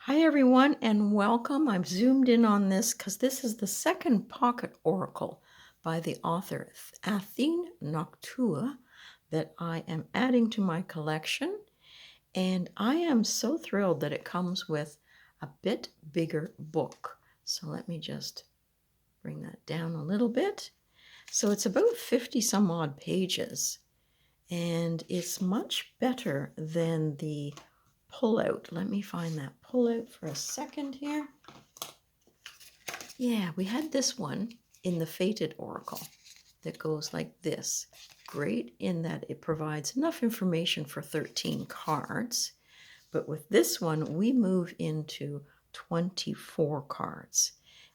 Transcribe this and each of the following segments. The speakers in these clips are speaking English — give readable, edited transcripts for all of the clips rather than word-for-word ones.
Hi everyone and welcome. I've zoomed in on this because this is the second pocket oracle by the author Athene Noctua that I am adding to my collection. And I am so thrilled that it comes with a bit bigger book. So let me just bring that down a little bit. So it's about 50 some odd pages and it's much better than the pullout. Let me find that pullout for a second here. Yeah, we had this one in the Fated Oracle that goes like this. Great in that it provides enough information for 13 cards. But with this one, we move into 24 cards.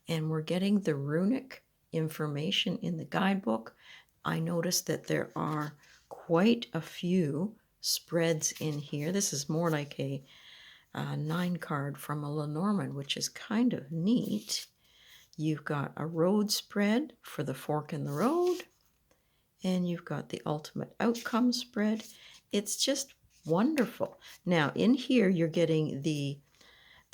And we're getting the runic information in the guidebook. I noticed that there are quite a few spreads in here. This is more like a 9 card from a Lenormand, which is kind of neat. You've got a road spread for the fork in the road, and you've got the ultimate outcome spread. It's just wonderful. Now in here you're getting the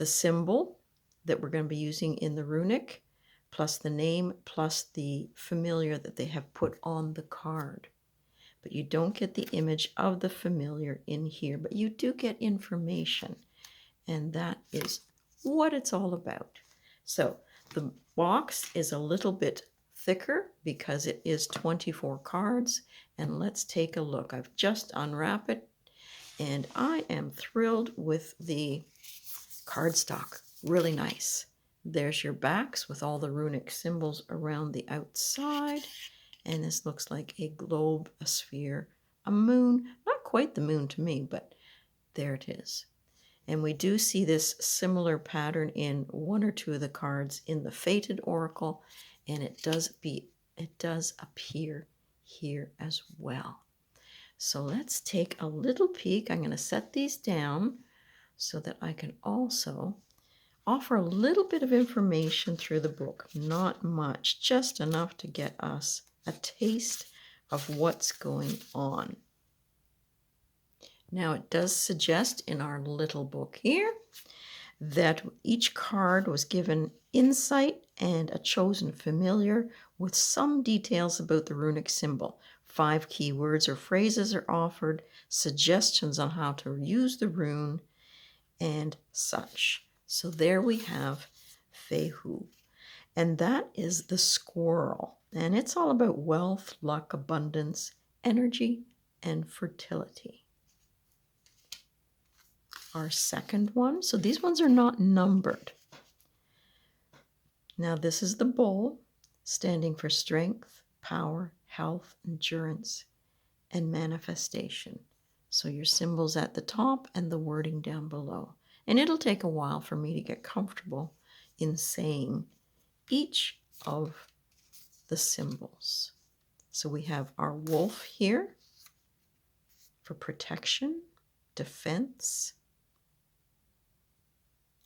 symbol that we're going to be using in the runic, plus the name, plus the familiar that they have put on the card. But you don't get the image of the familiar in here, but you do get information. And that is what it's all about. So the box is a little bit thicker because it is 24 cards. And let's take a look. I've just unwrapped it and I am thrilled with the cardstock. Really nice. There's your backs with all the runic symbols around the outside. And this looks like a globe, a sphere, a moon. Not quite the moon to me, but there it is. And we do see this similar pattern in one or two of the cards in the Fated Oracle, and it does appear here as well. So let's take a little peek. I'm going to set these down so that I can also offer a little bit of information through the book. Not much, just enough to get us a taste of what's going on. Now it does suggest in our little book here that each card was given insight and a chosen familiar with some details about the runic symbol. 5 key words or phrases are offered, suggestions on how to use the rune, and such. So there we have Fehu. And that is the squirrel. And it's all about wealth, luck, abundance, energy, and fertility. Our second one. So these ones are not numbered. Now this is the bull, standing for strength, power, health, endurance, and manifestation. So your symbols at the top and the wording down below. And it'll take a while for me to get comfortable in saying each of the symbols. So we have our wolf here for protection, defense,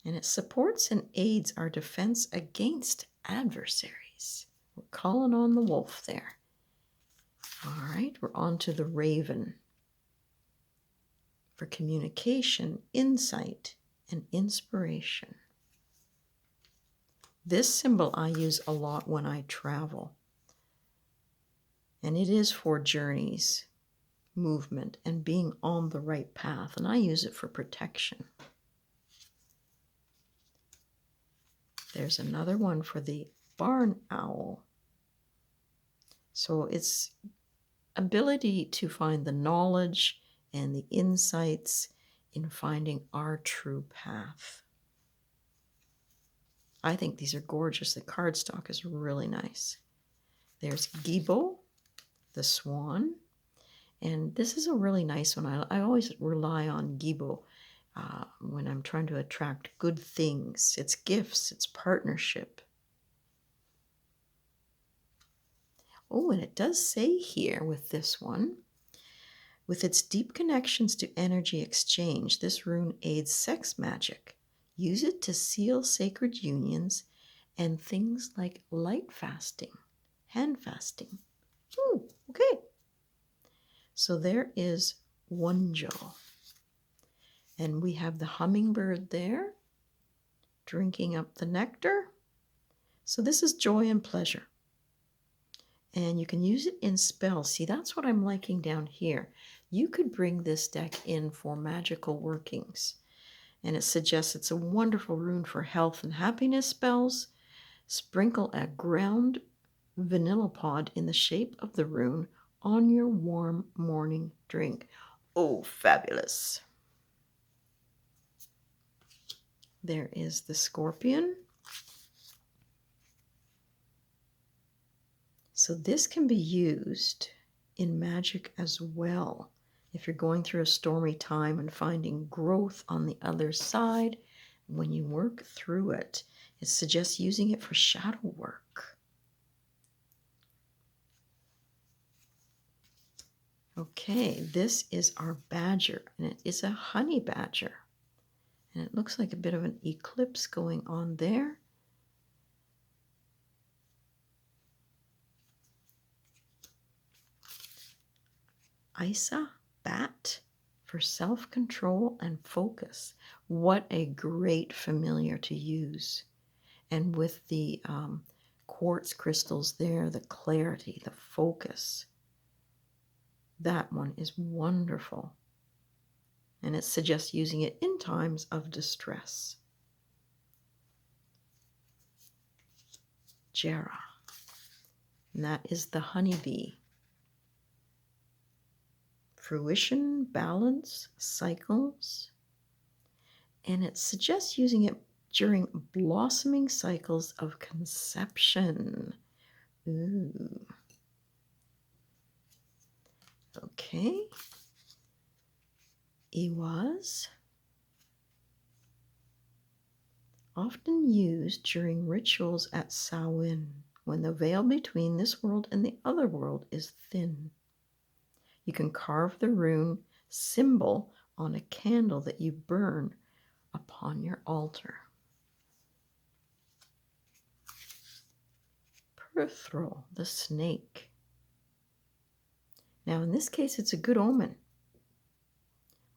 and it supports and aids our defense against adversaries. We're calling on the wolf there. All right, we're on to the raven for communication, insight, and inspiration. This symbol I use a lot when I travel, and it is for journeys, movement, and being on the right path, and I use it for protection. There's another one for the barn owl. So it's ability to find the knowledge and the insights in finding our true path. I think these are gorgeous. The cardstock is really nice. There's Gibo, the swan. And this is a really nice one. I always rely on Gibo when I'm trying to attract good things. It's gifts, it's partnership. Oh, and it does say here with this one, with its deep connections to energy exchange, this rune aids sex magic. Use it to seal sacred unions and things like light fasting, hand fasting. Ooh, okay. So there is Wonjo. And we have the hummingbird there drinking up the nectar. So this is joy and pleasure. And you can use it in spells. See, that's what I'm liking down here. You could bring this deck in for magical workings. And it suggests it's a wonderful rune for health and happiness spells. Sprinkle a ground vanilla pod in the shape of the rune on your warm morning drink. Oh, fabulous. There is the scorpion. So this can be used in magic as well. If you're going through a stormy time and finding growth on the other side, when you work through it, it suggests using it for shadow work. Okay, this is our badger, and it is a honey badger. And it looks like a bit of an eclipse going on there. Isa, bat, for self-control and focus. What a great familiar to use. And with the quartz crystals there, the clarity, the focus. That one is wonderful. And it suggests using it in times of distress. Jera. And that is the honeybee. Fruition, balance, cycles. And it suggests using it during blossoming cycles of conception. Ooh. Okay. Iwas. Often used during rituals at Samhain, when the veil between this world and the other world is thin. You can carve the rune symbol on a candle that you burn upon your altar. Perthro, the snake. Now in this case it's a good omen.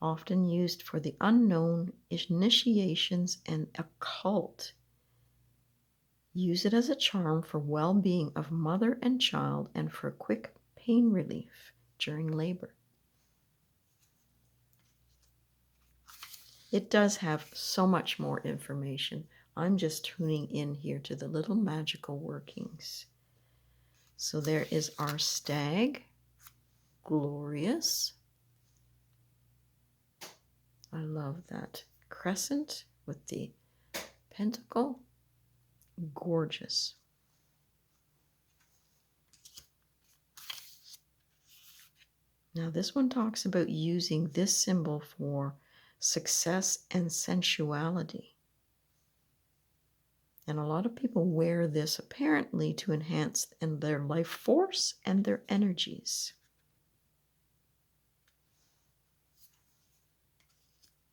Often used for the unknown, initiations, and occult. Use it as a charm for well-being of mother and child and for quick pain relief during labor. It does have so much more information. I'm just tuning in here to the little magical workings. So there is our stag, glorious. I love that crescent with the pentacle, gorgeous. Now this one talks about using this symbol for success and sensuality. And a lot of people wear this apparently to enhance their life force and their energies.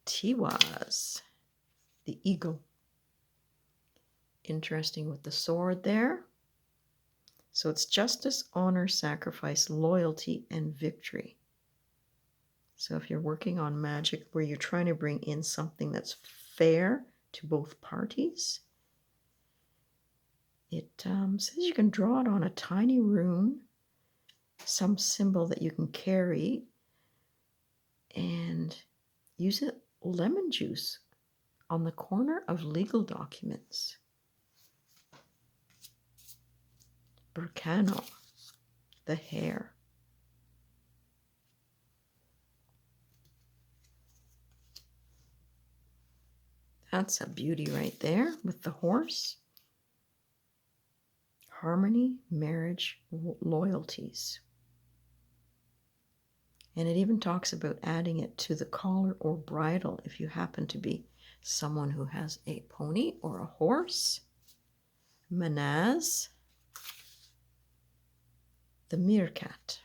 Tiwaz, the eagle. Interesting with the sword there. So it's justice, honor, sacrifice, loyalty, and victory. So if you're working on magic where you're trying to bring in something that's fair to both parties, it says you can draw it on a tiny rune, some symbol that you can carry, and use it lemon juice on the corner of legal documents. Burkano, the hare. That's a beauty right there with the horse. Harmony, marriage, loyalties. And it even talks about adding it to the collar or bridle if you happen to be someone who has a pony or a horse. Manaz, the meerkat.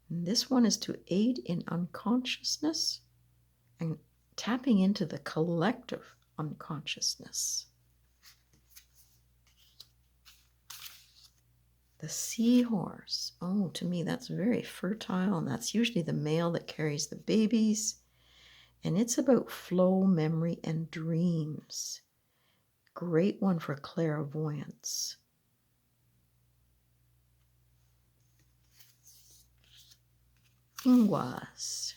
And this one is to aid in unconsciousness and tapping into the collective unconsciousness. The seahorse. Oh, to me, that's very fertile, and that's usually the male that carries the babies. And it's about flow, memory, and dreams. Great one for clairvoyance. Ingwas.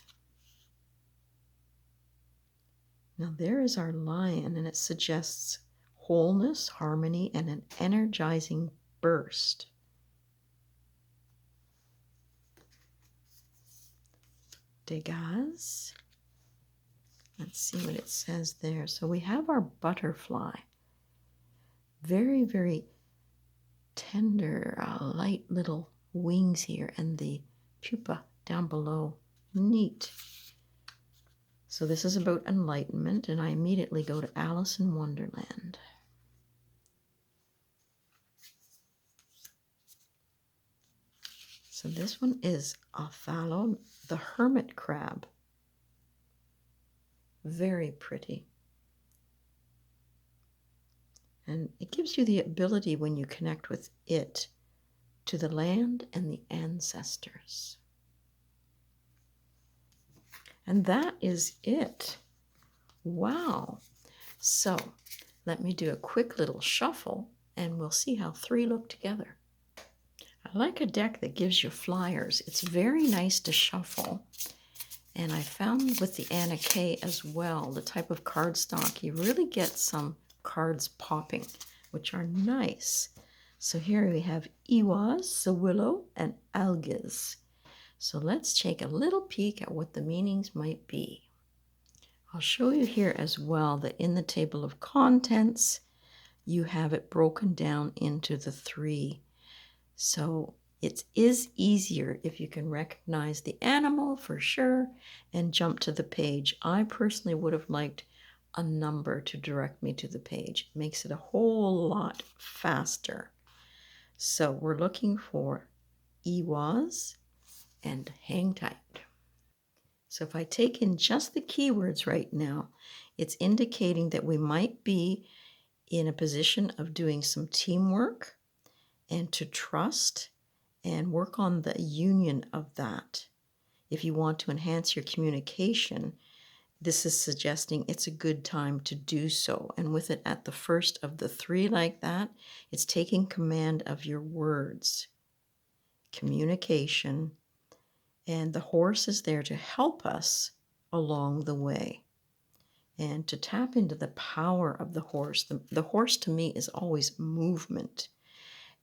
Now there is our lion, and it suggests wholeness, harmony, and an energizing burst. Degas. Let's see what it says there. So we have our butterfly. Very, very tender, light little wings here, and the pupa down below. Neat. So this is about enlightenment, and I immediately go to Alice in Wonderland. So this one is Othello, the hermit crab. Very pretty. And it gives you the ability, when you connect with it, to the land and the ancestors. And that is it. Wow. So let me do a quick little shuffle, and we'll see how 3 look together. I like a deck that gives you flyers. It's very nice to shuffle. And I found with the Anna Kay as well, the type of cardstock, you really get some cards popping, which are nice. So here we have Iwas, Sawillo, and Algiz. So let's take a little peek at what the meanings might be. I'll show you here as well that in the table of contents, you have it broken down into the 3. So it is easier if you can recognize the animal for sure and jump to the page. I personally would have liked a number to direct me to the page. It makes it a whole lot faster. So we're looking for Iwas and hang tight. So if I take in just the keywords right now, it's indicating that we might be in a position of doing some teamwork and to trust and work on the union of that. If you want to enhance your communication, this is suggesting it's a good time to do so. And with it at the first of the 3 like that, it's taking command of your words. Communication. And the horse is there to help us along the way. And to tap into the power of the horse. The horse to me is always movement.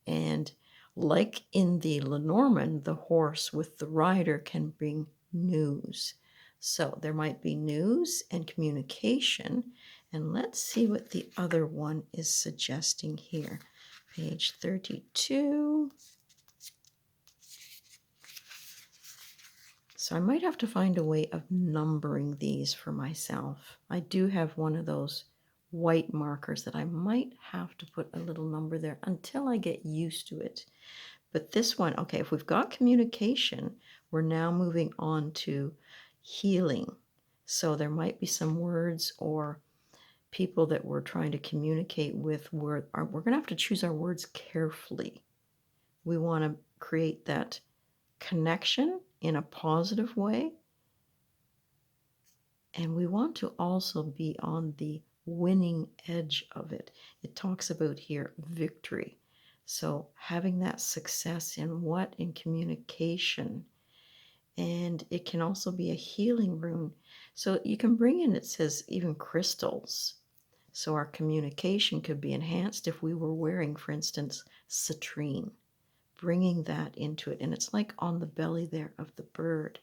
And like in the Lenormand, the horse with the rider can bring news. So there might be news and communication. And let's see what the other one is suggesting here. Page 32. So I might have to find a way of numbering these for myself. I do have one of those white markers that I might have to put a little number there until I get used to it. But this one, okay, if we've got communication, we're now moving on to healing. So there might be some words or people that we're trying to communicate with where we're going to have to choose our words carefully. We want to create that connection in a positive way. And we want to also be on the winning edge of it. It talks about here victory. So having that success in what? In communication. And it can also be a healing rune. So you can bring in, it says, even crystals. So our communication could be enhanced if we were wearing, for instance, citrine. Bringing that into it. And it's like on the belly there of the bird.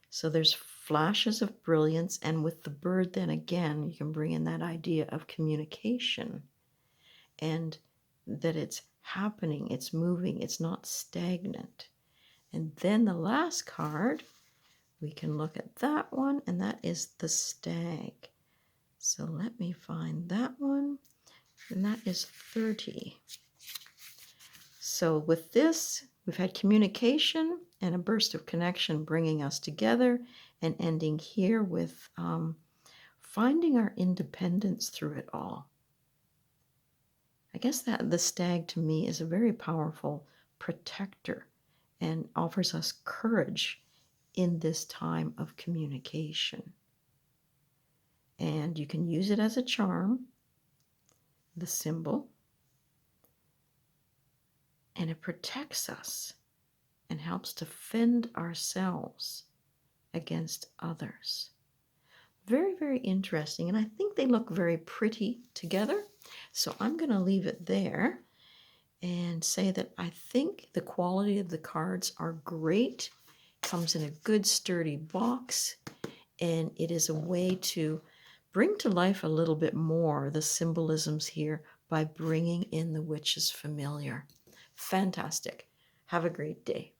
So there's flashes of brilliance. And with the bird, then again, you can bring in that idea of communication. And that it's happening, it's moving, it's not stagnant. And then the last card, we can look at that one, and that is the stag. So let me find that one, and that is 30. So with this, we've had communication and a burst of connection bringing us together, and ending here with finding our independence through it all. I guess that the stag to me is a very powerful protector and offers us courage in this time of communication. And you can use it as a charm, the symbol, and it protects us and helps to defend ourselves against others. Very, very interesting. And I think they look very pretty together. So I'm going to leave it there and say that I think the quality of the cards are great. Comes in a good sturdy box, and it is a way to bring to life a little bit more the symbolisms here by bringing in the witch's familiar. Fantastic. Have a great day.